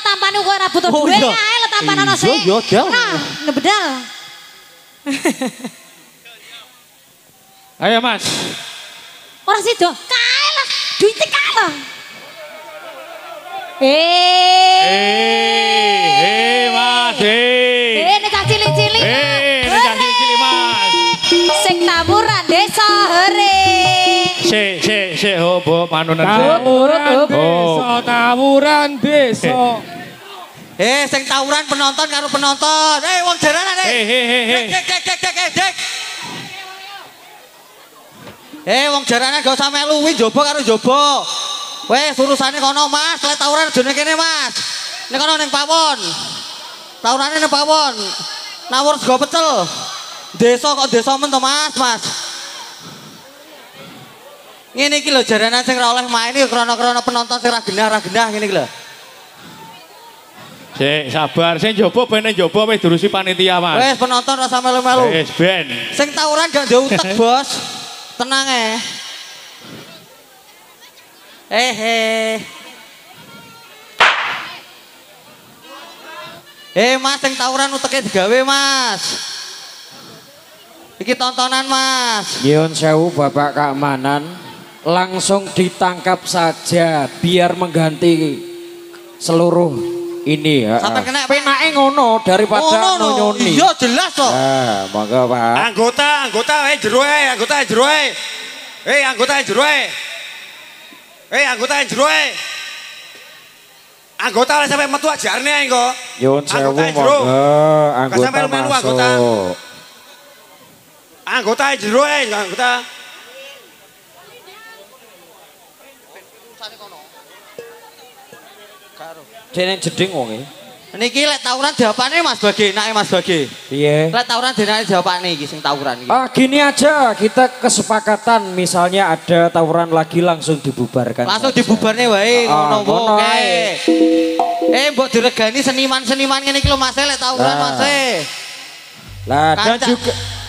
tampane kok ora butuh duwe ae lho tampan ana sik. Iya, iya, Nah, nebedal. Ayo Mas. Ora sido. Kae lah, duite kae lah. Mas. Nek cah cilik-cilik. Nek cah cilik Mas. Sing taburan desa hore. Sik, hobo manunan sik. Tawuran desa. Sing tawuran penonton karo penonton. Wong jaranan wong jaranan gak usah melu kuwi njaba karo njaba. Wes urusane kono Mas, lek tawuran aja ning kene Mas. Nek kono ning pawon. Tawurane ning pawon. Nawur sego pecel. Desa kok desa men to Mas. Ngene iki lho jaranan sing ora oleh main iki krana-krana penonton sing ra genah ngene iki lho. Sik, sabar. Sing njaba ben njaba wis diurusi panitia, Mas. Wes penonton rasa melu-melu. Wis ben. Sing tawuran gak ndek utek, Bos. Tenang Mas, sing tawuran uteke digawe, Mas. Iki tontonan, Mas. Nyuwun sewu Bapak keamanan, langsung ditangkap saja biar mengganti seluruh ini ya. Sampai kena penake ngono daripada nyoni. Iya jelas kok. Nah, monggo Pak. Anggota jero anggota jero Anggota oleh sampai metu ajarne ae kok. Nyuwun sewu monggo anggota masuk. Anggota jero anggota. Dene jeding wong e. Niki lek tawuran diapane Mas Bage, enake Mas Bage. Piye? Lek tawuran dinake diapane iki sing tawuran iki. Gini aja, kita kesepakatan misalnya ada tawuran lagi langsung dibubarkan. Langsung dibubarne wae ngono wae. Mbok diregani seniman-seniman ngene iki lho Mas lek tawuran Mas. Lah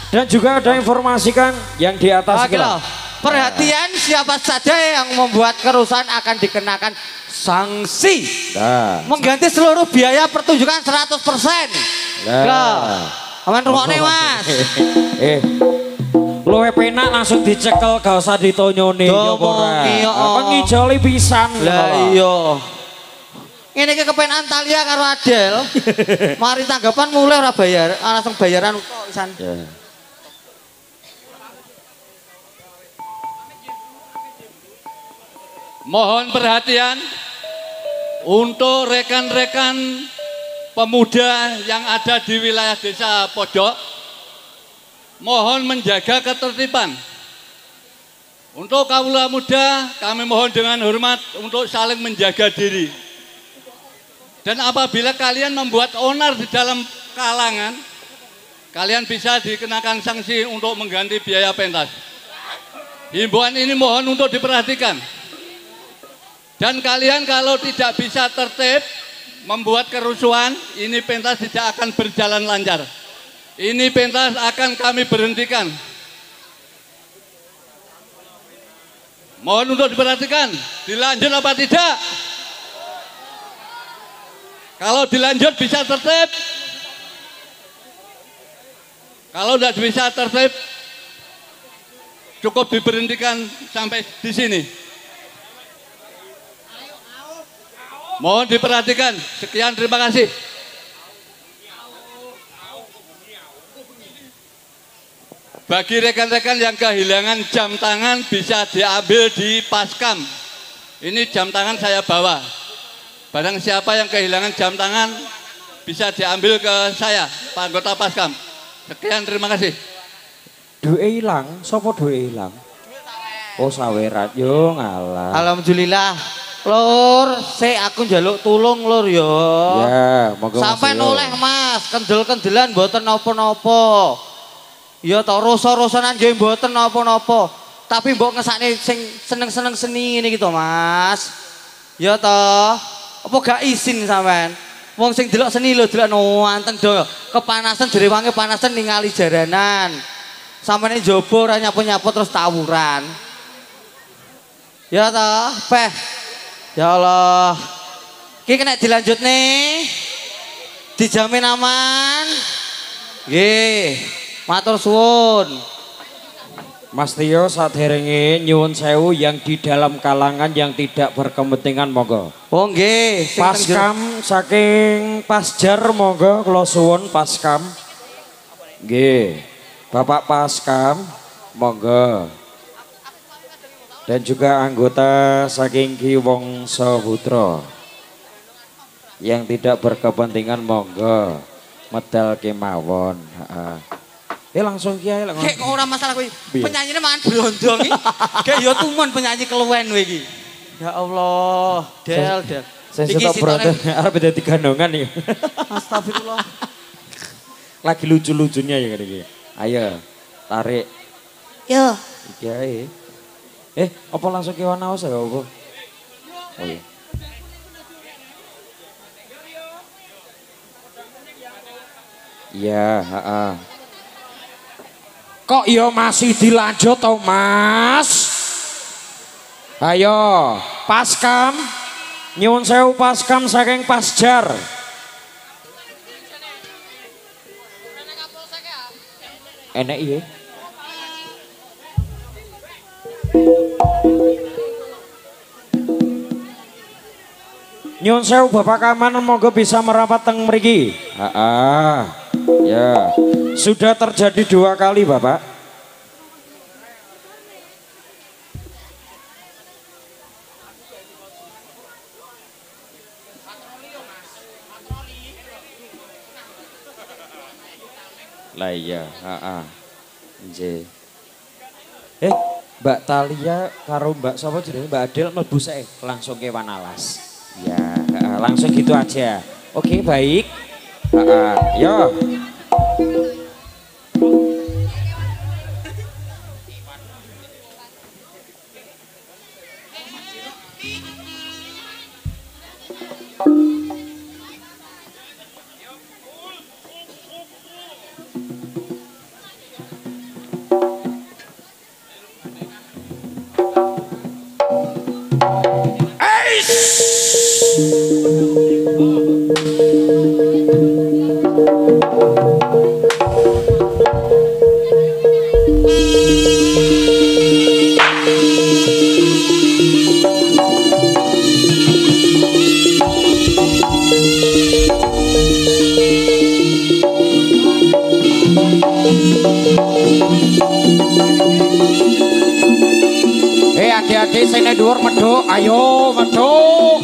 dan juga ada informasikan yang di atas iki lho. Perhatian siapa saja yang membuat kerusuhan akan dikenakan sanksi. Mengganti seluruh biaya pertunjukan 100%. Aman rungokne Mas. Luwe penak langsung dicekel gak usah ditonyoni yo ora. Apa ngijoli pisan. Lah iya. Ngene iki kepenan Talia karo Adel. Mari tanggapan mulai ora bayar, langsung bayaran kok pisan. Mohon perhatian untuk rekan-rekan pemuda yang ada di wilayah desa Pojok. Mohon menjaga ketertiban. Untuk kaula muda, kami mohon dengan hormat untuk saling menjaga diri. Dan apabila kalian membuat onar di dalam kalangan, kalian bisa dikenakan sanksi untuk mengganti biaya pentas. Himbauan ini mohon untuk diperhatikan. Dan kalian kalau tidak bisa tertib membuat kerusuhan, ini pentas tidak akan berjalan lancar. Ini pentas akan kami berhentikan. Mohon untuk diperhatikan, dilanjut apa tidak? Kalau dilanjut bisa tertib. Kalau tidak bisa tertib, cukup diberhentikan sampai di sini. Mohon diperhatikan. Sekian, terima kasih. Bagi rekan-rekan yang kehilangan jam tangan bisa diambil di Paskam. Ini jam tangan saya bawa. Barang siapa yang kehilangan jam tangan bisa diambil ke saya, Pak Anggota Paskam. Sekian, terima kasih. Duwe ilang, sapa duwe ilang? Oh sawerat yo ngalah. Alhamdulillah. Lur, aku njaluk tulung lur yo. Ya, moga sampai noleh Mas, kendel-kendelan mboten napa-napa. Ya to rasa-rasanan nggih mboten napa-napa. Tapi mbok ngesakne sing seneng-seneng seni ngene iki to Mas. Ya to. Apa gak izin sampean? Wong sing delok seni lho delok wonten do. Kepanasan direwangi panasan ningali jaranan. Sampene njaba ora nyapu-nyapu terus tawuran. Ya to, Peh. Ya Allah. Ki kena dilanjut nih. Dijamin aman. Nggih. Matur suwun. Mas Tio saderenge nyuwun sewu yang di dalam kalangan yang tidak berkepentingan monggo. Oh nggih, Paskam saking Pasjar monggo kula suwun Paskam. Nggih. Bapak Paskam monggo. Dan juga anggota saking Ki Wongso Putra yang tidak berkepentingan monggo medal kemawon. Langsung kiai lah. Kayak kok ora masalah kuwi. Penyanyine mangan blondong iki. Kayak ya tumun penyanyi keluwen kowe iki. Ya Allah, Del. Saya sudah brother arep dadi gandongan iki. Astagfirullah. Lagi lucu-lucunya ya iki. Ayo, tarik. Yo. Iki ae. Apa langsung kewan awas ya apa? Oh iya. Iya, heeh. Kok ya masih dilanjut toh Mas? Ayo, Paskam. Nyuwun sewu Paskam saking Pasjar. Enek iya. Nyuwun sewu Bapak Kamanan monggo bisa merapat teng mriki. Ya. Sudah terjadi 2 kali Bapak. Lah iya, nggih. Mbak Talia karo Mbak sapa jenenge Mbak Adel mlebu sik langsung kewan alas. Ya, langsung gitu aja. Oke, baik. Yo. Adik-adik sing nang dhuwur medhuk, ayo medhuk.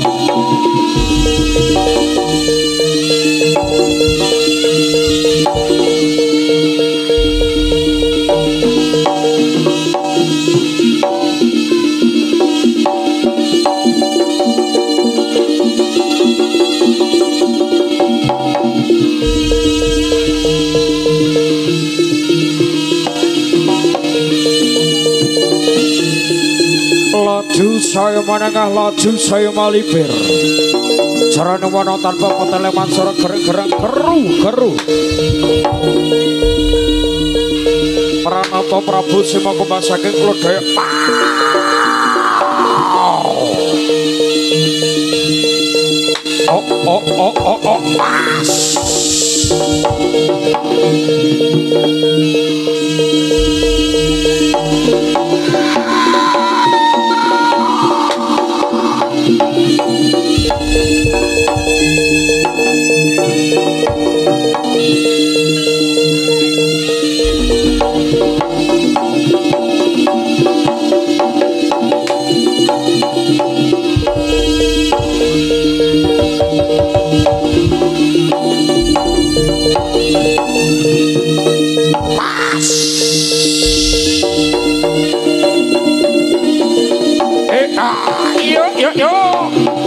Laju saya manengah laju saya malipir carane wana tanpa peteleman sora gereng-gereng geru-geru Pranata Prabu Simakumbang saking Klodaya Pas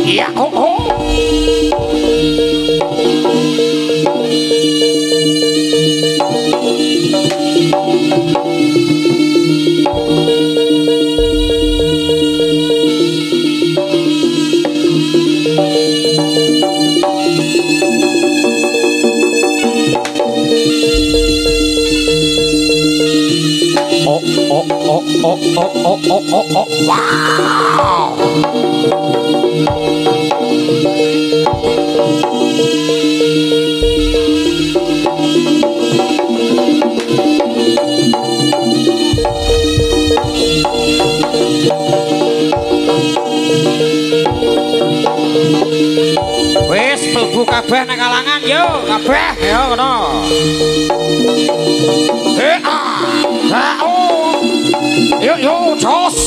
Ya, wow. Wis mlebu kabeh nang kalangan yo, kabeh yo ngono. Yo jos.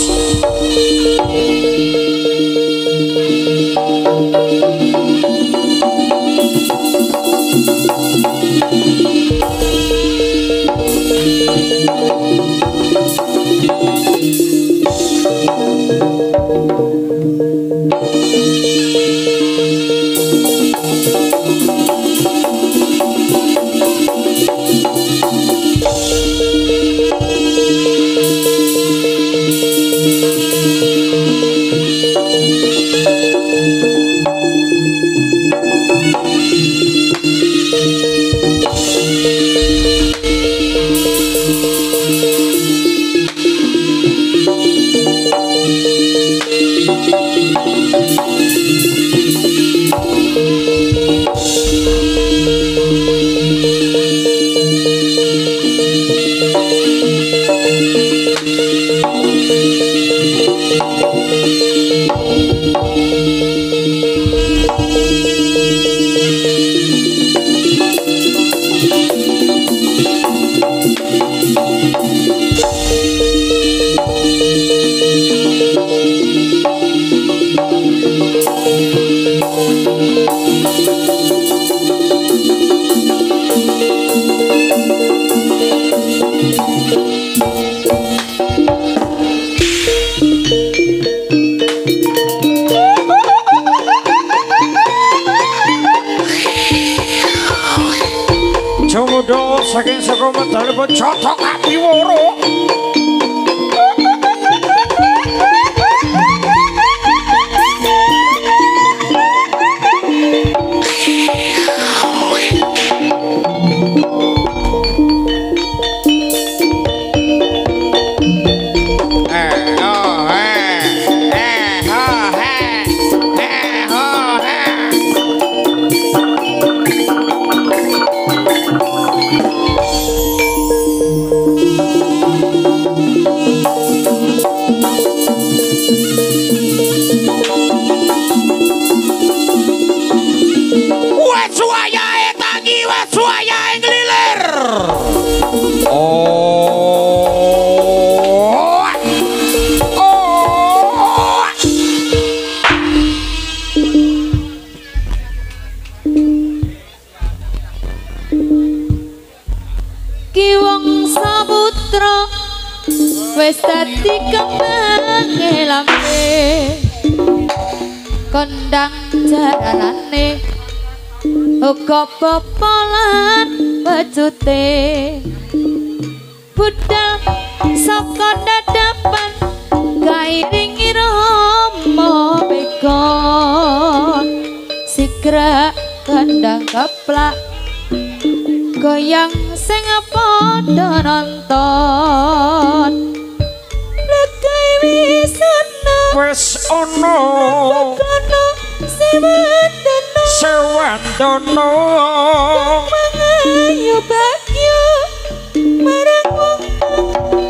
Jodoh saking saka medalipun Cocok Apiworo. Wes dadi kembange lambe kondang jarane uga popolan pecute budal saka dadapan kairing irama bekon sigra kandang keplak goyang sing padha nonton lekai wis ana kono sewandono mangayu bagya marang wong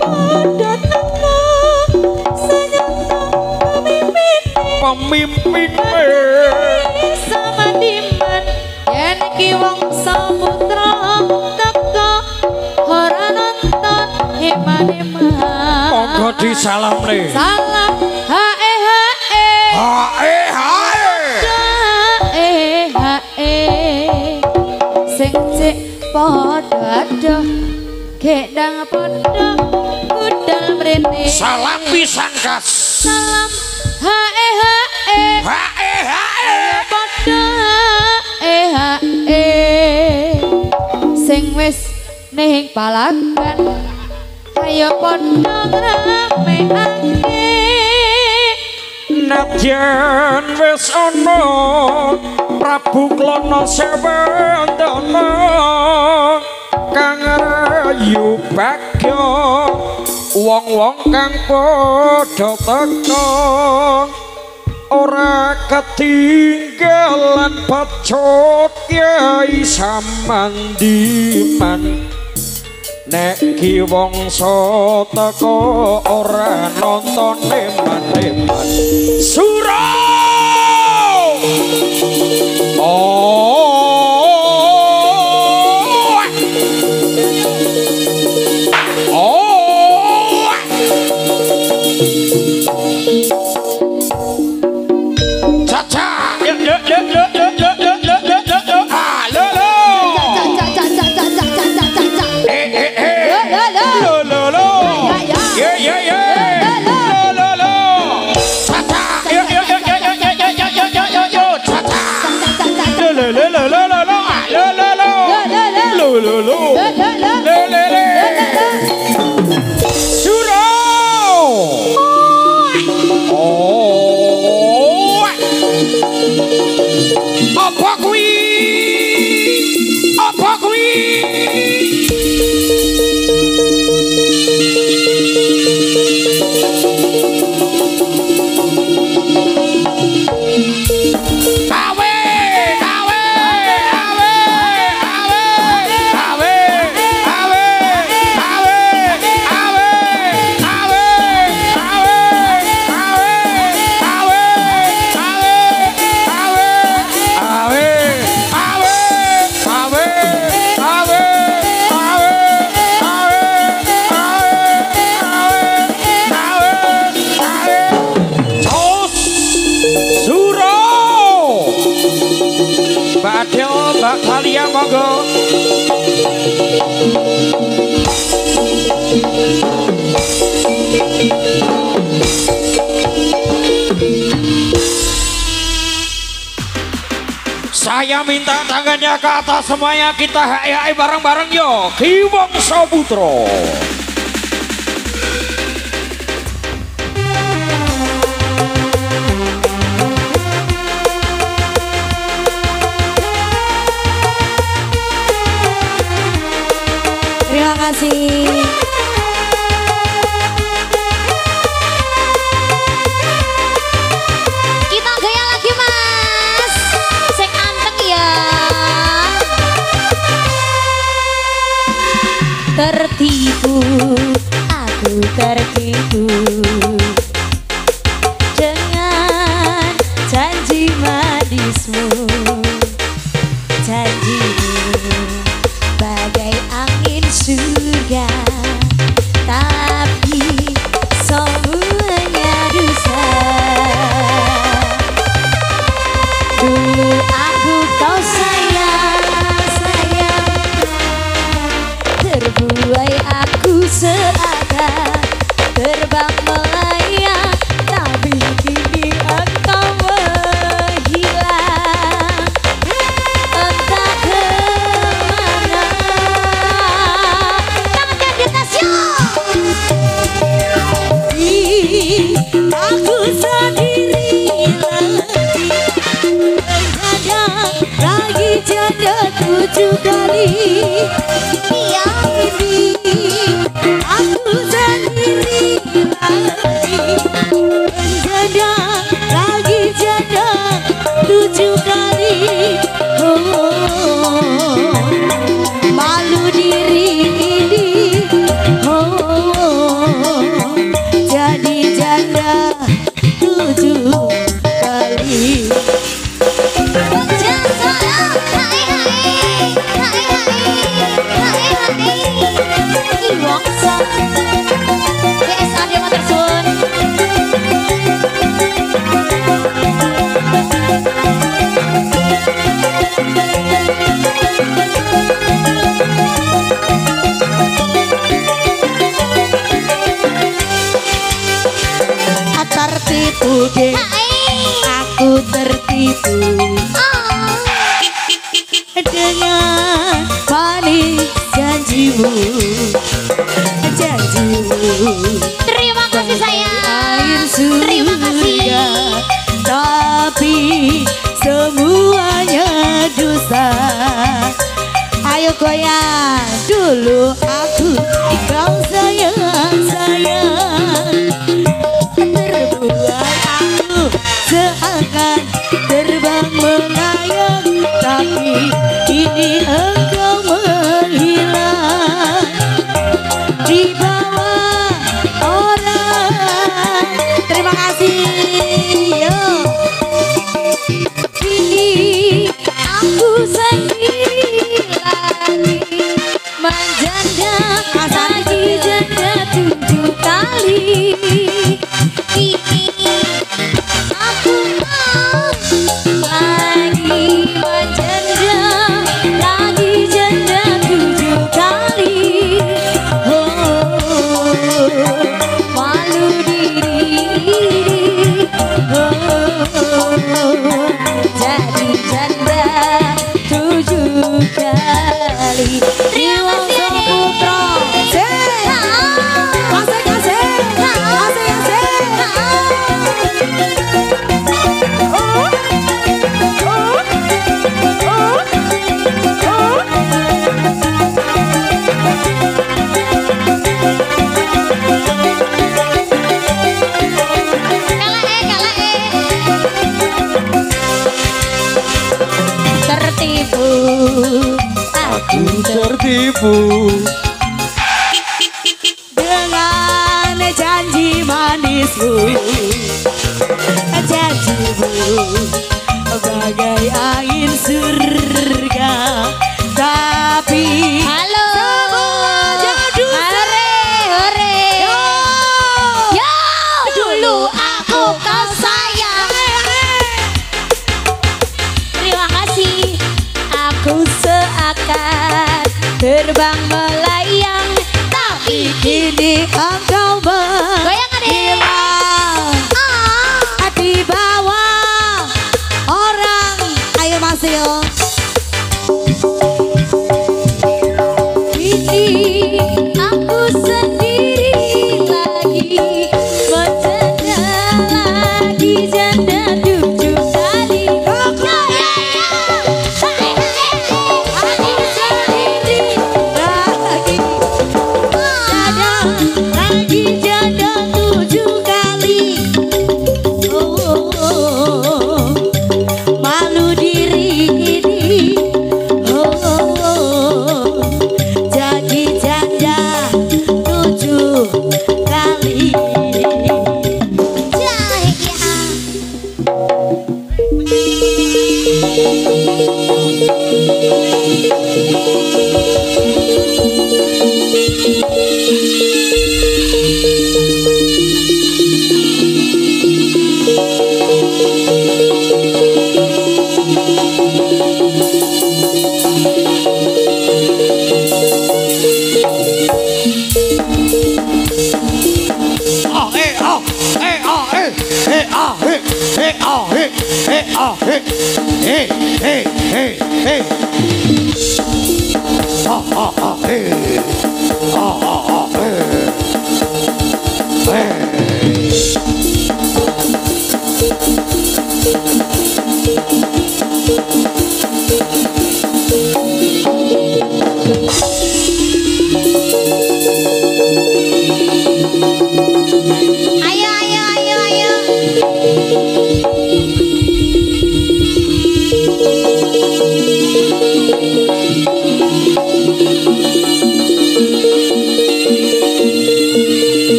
padha teka sanyata pemimpin sama diman yen iki wong samutra teka ora nonton eman-eman monggo disalamne salam hae sing cek padha adoh gedang padha budal mrene salam pisan kas salam hae padha sing wis ning palagan ayo padha ngramekake nadyan wis ana Prabu Klana Sewandana kang rayu bagya wong-wong kang padha teka ora ketinggalan pacut Kyai Samandiman nek ki wongso teka ora nonton eman-eman Sura Saya minta tangannya ke atas semuanya, kita hai bareng-bareng yo. Ki Wangsa Putra. Terima kasih. Kita gaya lagi mas, sing anteng ya. Tertipu, aku tertipu dengan janji manismu, janjimu bagai angin surga, tapi semuanya dusta. Dulu aku kau sayang, sayang, terbuai aku seakan terbang melayang, tapi kini engkau menghilang. Entah kemana. Tangan di atas yuk. Aku sendiri lagi janda 7 kali. Yang ini aku sendiri lagi janda 7 kali. Malu diri ini, jadi janda 7 kali. Tertipu deh, aku tertipu dengan manis janjimu, janjimu. Terima kasih sayang, terima kasih. Tapi semuanya dusta. Ayo goyang dulu aku, kau sayang, sayang. Terbuat aku seakan terbang melayang, tapi kini engkau menghilang di bawah orang. Terima kasih. Yo. Aku tertipu dengan janji manismu, janjimu bagai angin surga, tapi halo hore hore yo dulu aku kau sayang. Terima kasih. Aku seakan terbang melayang, tapi kini engkau menghilang di bawah orang. Ayo Mas Rio. Kini aku sendiri lagi, bercanda lagi, janda 7 kali. Aku sendiri lagi, janda 7 kali. Malu diri ini, jadi janda 7 kali.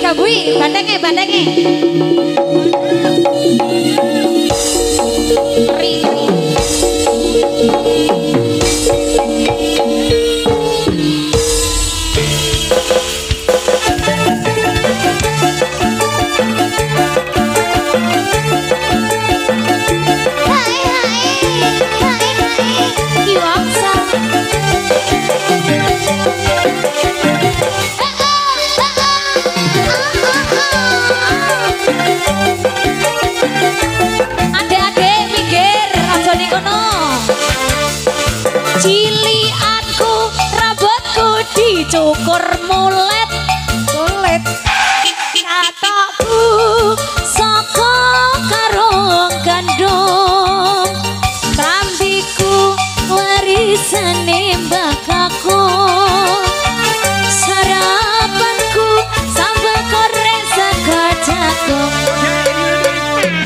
Kabui, bandengnya. Ri. Cilianku, rambutku dicukur mulet, kataku saka karung gandum, kambiku warisane mbakaku, sarapanku sambal goreng sego jagung,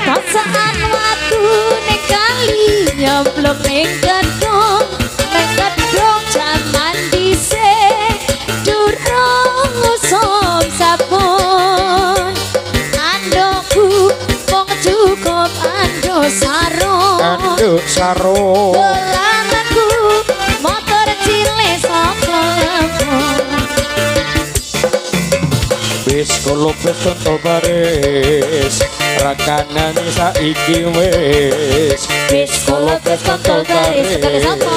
pasangan watu ning kali nyoblok ning gedung. Kedong jaman dhisik durung ngusum sabun, andokku mung cukup andok sarung, dolananku motor cilik saka lembur. Wis kolopes tontol baris, rakanane saiki wis kolopes tontol baris, sekali sapa?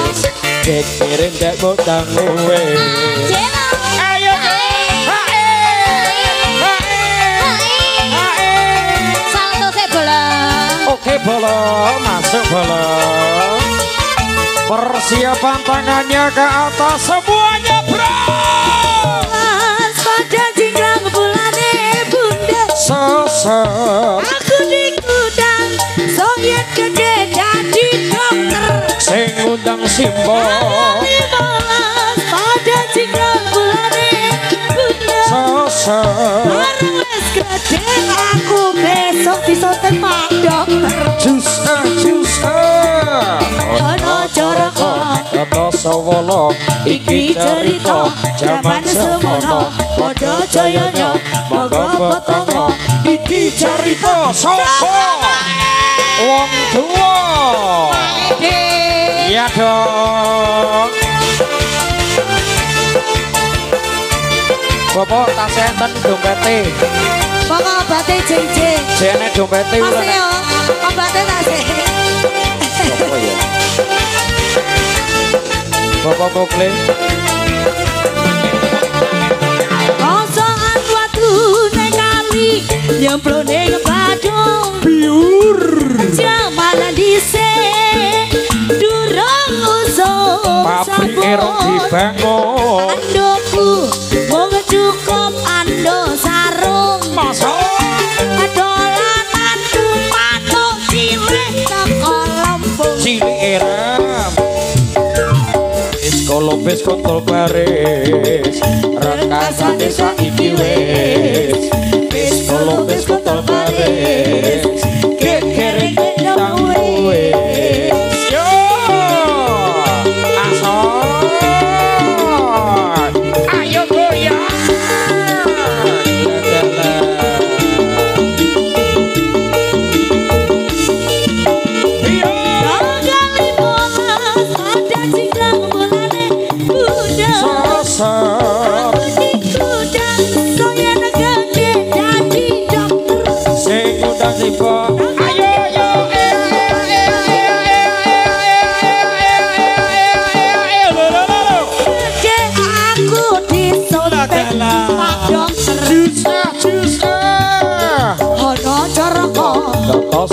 Kekirin dek botang wis. Ayo salto se bola. Oke bola, masuk bola. Persiapan tangannya ke atas semuanya bro. Pada jingkrang bulane bunda. Sosok Aku di gudang Soviet gede jadi dokter. sing ngundang Simbo. Pada jingkrang bulane bunda. Sosok Bareng les gede aku besok bisa tepak dokter. Justa Sawala iki cerita jaman semono padha jayanya monggo petanga iki cerita sapa wong tuwa iya dong Bapak tasih enten dompete Pokok obatnya jeng-jeng jene dompete Mas ulah yo, obatnya tasih apa ya Bapak Mokle Kosongan waktu neng kali Nyemplung neng badung biur Jamanan disik Durung usung pabrik erong dibangun Andoku Wong cukup ando sarung masa Dolanan tumatuk cilik teko Lampung cilik eram Kolopes kontol baris rekasane saiki wis wis kolopes kontol baris kekere nang wis yo asal ayo goyang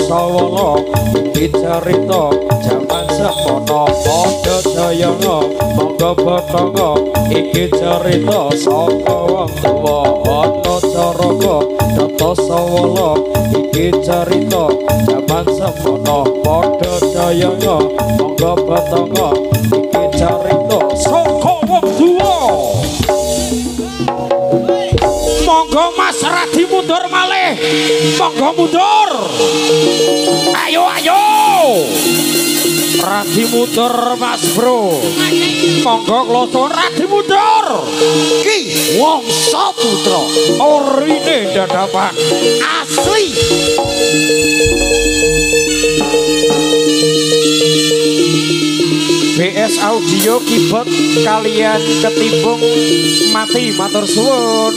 Sawala iki cerita jaman semono padha jayana monggo petanga iki cerita saka wong tuwa ana caraka tata sawala iki cerita jaman semono padha jayana monggo petanga iki cerita saka wong tuwa monggo Mas Radi mundur malih monggo mundur ayo ayo Radi mundur Mas Bro monggo kloso Radi mundur ki wong saputra orine dadapan asli BS Audio keyboard kalian ketimbung mati matur suwun